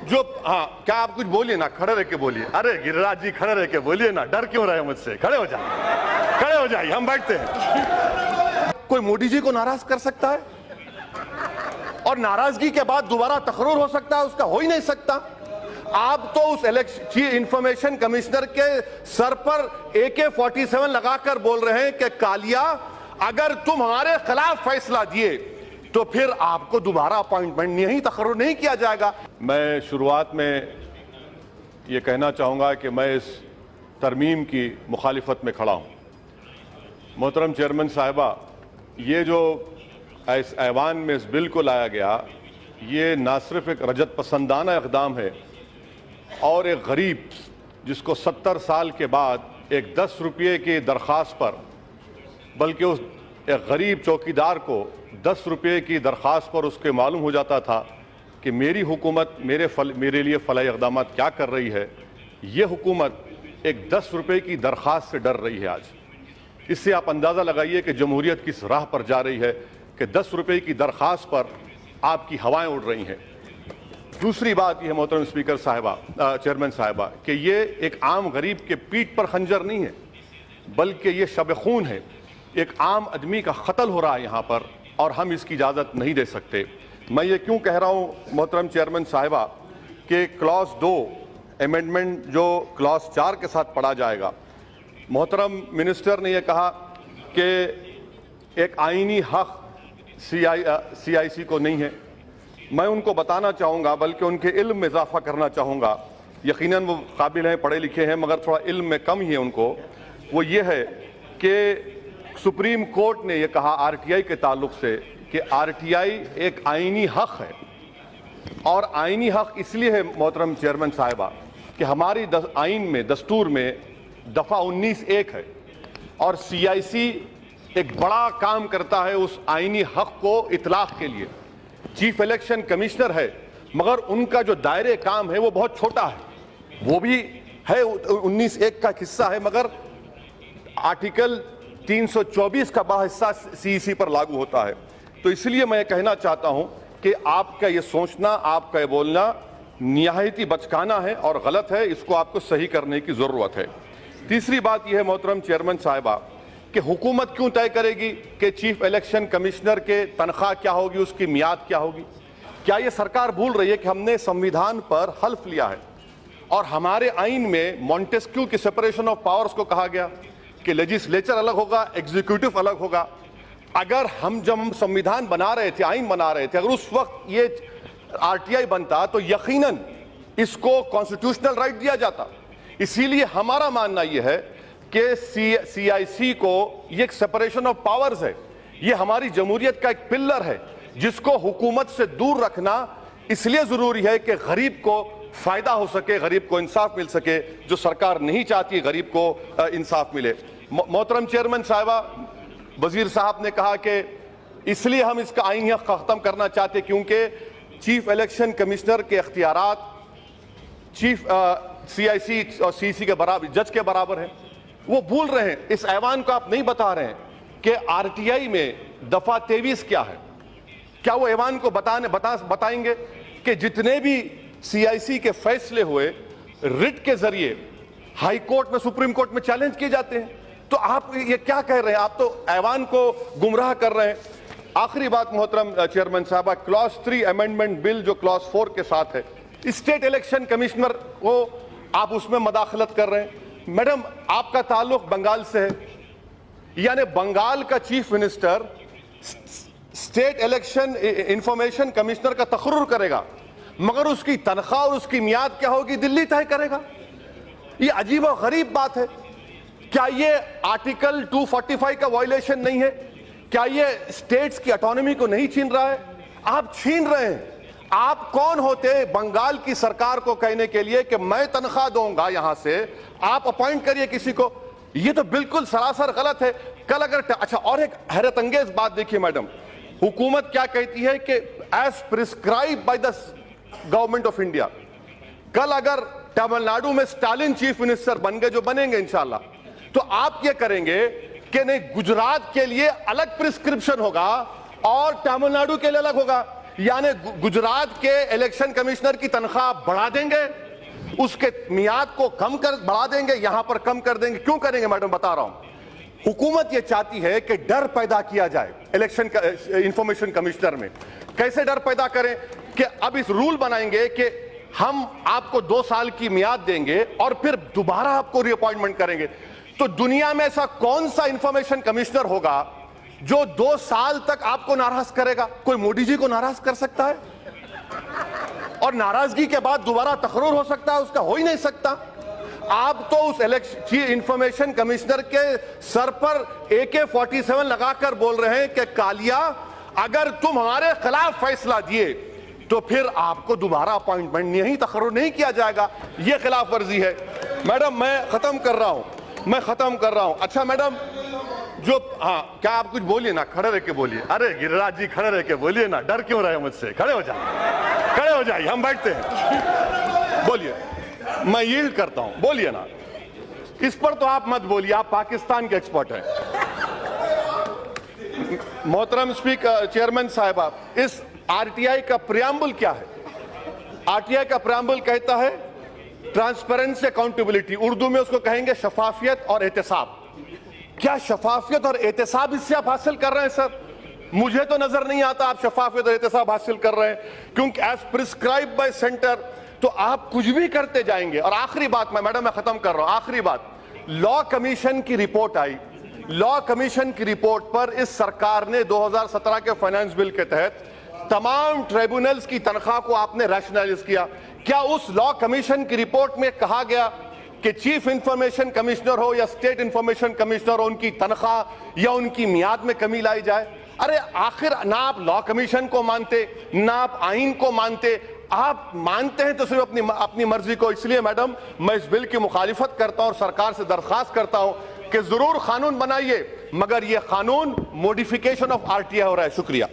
جو ہاں کیا آپ کچھ بولیے نا, کھڑے رہ کے بولیے. ارے گریراج جی کھڑے رہ کے بولیے نا, ڈر کیوں رہے مجھ سے؟ کھڑے ہو جائیں, کھڑے ہو جائیے, ہم بیٹھتے ہیں. کوئی مودی جی کو ناراض کر سکتا ہے؟ اور ناراضگی کے بعد دوبارہ تقرر ہو سکتا ہے؟ اس کا ہو ہی نہیں سکتا. آپ تو اس انفارمیشن کمشنر کے سر پر AK-47 لگا کر بول رہے ہیں کہ کالیا اگر تم ہمارے خلاف فیصلہ دیے تو پھر آپ کو دوبارہ اپوائنٹمنٹ نہیں, تقرر نہیں کیا جائے گا. میں شروعات میں یہ کہنا چاہوں گا کہ میں اس ترمیم کی مخالفت میں کھڑا ہوں. محترم چیئرمین صاحبہ, یہ جو اس ایوان میں اس بل کو لایا گیا, یہ نہ صرف ایک رجت پسندانہ اقدام ہے اور ایک غریب جس کو 70 سال کے بعد ایک 10 روپے کی درخواست پر, بلکہ اس ایک غریب چوکیدار کو 10 روپے کی درخواست پر اس کے معلوم ہو جاتا تھا کہ میری حکومت میرے لیے فلاحی اقدامات کیا کر رہی ہے, یہ حکومت ایک 10 روپے کی درخواست سے ڈر رہی ہے آج. اس سے آپ اندازہ لگائیے کہ جمہوریت کس راہ پر جا رہی ہے کہ 10 روپے کی درخواست پر آپ کی ہوائیں اڑ رہی ہیں. دوسری بات یہ ہے محترم اسپیکر صاحبہ, چیئرمین صاحبہ, کہ یہ ایک عام غریب کے پیٹھ پر خنجر نہیں ہے, بلکہ یہ شب خون ہے. ایک عام آدمی کا قتل ہو رہا ہے یہاں پر, اور ہم اس کی اجازت نہیں دے سکتے. میں یہ کیوں کہہ رہا ہوں محترم چیئرمین صاحبہ کہ کلاس 2 امینڈمنٹ جو کلاس 4 کے ساتھ پڑھا جائے گا, محترم منسٹر نے یہ کہا کہ ایک آئینی حق CIC کو نہیں ہے. میں ان کو بتانا چاہوں گا, بلکہ ان کے علم میں اضافہ کرنا چاہوں گا. یقیناً وہ قابل ہیں, پڑھے لکھے ہیں, مگر تھوڑا علم میں کم ہی ہے ان کو. وہ یہ ہے کہ سپریم کورٹ نے یہ کہا RTI کے تعلق سے کہ RTI ایک آئینی حق ہے, اور آئینی حق اس لیے ہے محترم چیئرمین صاحبہ کہ ہماری آئین میں, دستور میں دفعہ 19(1) ہے, اور CIC ایک بڑا کام کرتا ہے اس آئینی حق کو اطلاق کے لیے. چیف الیکشن کمشنر ہے, مگر ان کا جو دائرے کام ہے وہ بہت چھوٹا ہے. وہ بھی ہے 19(1) کا حصہ ہے, مگر آرٹیکل 324 کا بڑا حصہ CEC پر لاگو ہوتا ہے. تو اس لیے میں یہ کہنا چاہتا ہوں کہ آپ کا یہ سوچنا, آپ کا یہ بولنا نہایتی بچکانہ ہے اور غلط ہے. اس کو آپ کو صحیح کرنے کی ضرورت ہے. تیسری بات یہ ہے محترم چیئرمین صاحبہ کہ حکومت کیوں طے کرے گی کہ چیف الیکشن کمشنر کے تنخواہ کیا ہوگی, اس کی میعاد کیا ہوگی؟ کیا یہ سرکار بھول رہی ہے کہ ہم نے سمویدھان پر حلف لیا ہے, اور ہمارے آئین میں مونٹیسکیو کی سپریشن آف پاورز کو کہا گیا کہ لیجسلیچر الگ ہوگا, ایگزیکیوٹو الگ ہوگا. اگر جب ہم سمویدھان بنا رہے تھے, آئین بنا رہے تھے, اگر اس وقت یہ RTI بنتا تو یقیناً اس کو کانسٹیٹیوشنل رائٹ دیا جاتا. اسی لیے ہمارا ماننا یہ ہے کہ CIC کو یہ ایک سپریشن آف پاورز ہے, یہ ہماری جمہوریت کا ایک پلر ہے جس کو حکومت سے دور رکھنا اس لیے ضروری ہے کہ غریب کو فائدہ ہو سکے, غریب کو انصاف مل سکے, جو سرکار نہیں چاہتی غریب کو انصاف ملے. محترم چیئرمین صاحبہ, وزیر صاحب نے کہا کہ اس لیے ہم اس کا آئینی حق ختم کرنا چاہتے کیونکہ چیف الیکشن کمشنر کے اختیارات چیف CIC اور CEC کے برابر, جج کے برابر ہیں. وہ بھول رہے ہیں, اس ایوان کو آپ نہیں بتا رہے ہیں کہ RTI میں دفعہ 23 کیا ہے. کیا وہ ایوان کو بتائیں گے کہ جتنے بھی CIC کے فیصلے ہوئے رٹ کے ذریعے ہائی کورٹ میں, سپریم کورٹ میں چیلنج کیے جاتے ہیں؟ تو آپ یہ کیا کہہ رہے ہیں؟ آپ تو ایوان کو گمراہ کر رہے ہیں. آخری بات محترم چیئرمین صاحبہ, کلاس 3 امینڈمنٹ بل جو کلاس 4 کے ساتھ ہے, اسٹیٹ الیکشن کمشنر کو آپ اس میں مداخلت کر رہے ہیں. میڈم, آپ کا تعلق بنگال سے ہے, یعنی بنگال کا chief minister state election information commissioner کا تقرر کرے گا, مگر اس کی تنخواہ اور اس کی میعاد کیا ہوگی دلی طے کرے گا. یہ عجیب و غریب بات ہے. کیا یہ آرٹیکل 245 کا وائلیشن نہیں ہے؟ کیا یہ اسٹیٹس کی اٹانومی کو نہیں چھین رہا ہے؟ آپ چھین رہے ہیں. آپ کون ہوتے بنگال کی سرکار کو کہنے کے لیے کہ میں تنخواہ دوں گا یہاں سے, آپ اپوائنٹ کریے کسی کو؟ یہ تو بالکل سراسر غلط ہے. کل اگر اچھا, اور ایک حیرت انگیز بات دیکھیے میڈم, حکومت کیا کہتی ہے کہ as prescribed by the government of India. کل اگر تمل ناڈو میں اسٹالن چیف منسٹر بن گئے, جو بنیں گے انشاءاللہ, تو آپ یہ کریں گے کہ نہیں گجرات کے لیے الگ پرسکرپشن ہوگا اور تمل ناڈو کے لیے الگ ہوگا. یعنی گجرات کے الیکشن کمشنر کی تنخواہ بڑھا دیں گے, اس کے میعاد کو بڑھا دیں گے, یہاں پر کم کر دیں گے. کیوں کریں گے میڈم, بتا رہا ہوں. حکومت یہ چاہتی ہے کہ ڈر پیدا کیا جائے الیکشن انفارمیشن کمشنر میں. کیسے ڈر پیدا کریں؟ کہ اب اس رول بنائیں گے کہ ہم آپ کو 2 سال کی میعاد دیں گے اور پھر دوبارہ آپ کو ری اپوائنٹمنٹ کریں گے. تو دنیا میں ایسا کون سا انفارمیشن کمشنر ہوگا جو 2 سال تک آپ کو ناراض کرے گا؟ کوئی مودی جی کو ناراض کر سکتا ہے؟ اور ناراضگی کے بعد دوبارہ تقرر ہو سکتا ہے؟ اس کا ہو ہی نہیں سکتا. آپ تو اس انفارمیشن کمشنر کے سر پر AK-47 لگا کر بول رہے ہیں کہ کالیا اگر تم ہمارے خلاف فیصلہ دیے تو پھر آپ کو دوبارہ اپوائنٹمنٹ نہیں, تقرر نہیں کیا جائے گا. یہ خلاف ورزی ہے. میڈم میں ختم کر رہا ہوں. اچھا میڈم, جو ہاں کیا آپ کچھ بولیے نا, کھڑے رہ کے بولیے. ارے گریراج جی کھڑے رہ کے بولیے نا, ڈر کیوں رہے مجھ سے؟ کھڑے ہو جائیے, ہم بیٹھتے ہیں. بولیے, میں ییلڈ کرتا ہوں, بولیے نا. اس پر تو آپ مت بولیے, آپ پاکستان کے ایکسپرٹ ہیں. محترم اسپیکر, چیئرمین صاحبہ, اس RTI کا پریامبل کیا ہے؟ RTI کا پریامبل کہتا ہے ٹرانسپیرنسی اکاؤنٹیبلٹی. اردو میں اس کو کہیں گے شفافیت اور احتساب. کیا شفافیت اور احتساب اس سے آپ حاصل کر رہے ہیں سر؟ مجھے تو نظر نہیں آتا آپ شفافیت اور احتساب حاصل کر رہے ہیں, کیونکہ ایز پرسکرائب بائی سینٹر تو آپ کچھ بھی کرتے جائیں گے. اور آخری بات, میڈم میں ختم کر رہا ہوں, آخری بات. لا کمیشن کی رپورٹ آئی. لا کمیشن کی رپورٹ پر اس سرکار نے 2017 کے فائنانس بل کے تحت تمام ٹریبونلز کی تنخواہ کو آپ نے ریشنلائز کیا. کیا اس لا کمیشن کی رپورٹ میں کہا گیا کہ چیف انفارمیشن کمشنر ہو یا اسٹیٹ انفارمیشن کمشنر ہو, ان کی تنخواہ یا ان کی میعاد میں کمی لائی جائے؟ ارے آخر نہ آپ لا کمیشن کو مانتے, نہ آپ آئین کو مانتے. آپ مانتے ہیں تو صرف اپنی مرضی کو. اس لیے میڈم میں اس بل کی مخالفت کرتا ہوں اور سرکار سے درخواست کرتا ہوں کہ ضرور قانون بنائیے, مگر یہ قانون موڈیفیکیشن آف RTI ہو رہا ہے. شکریہ.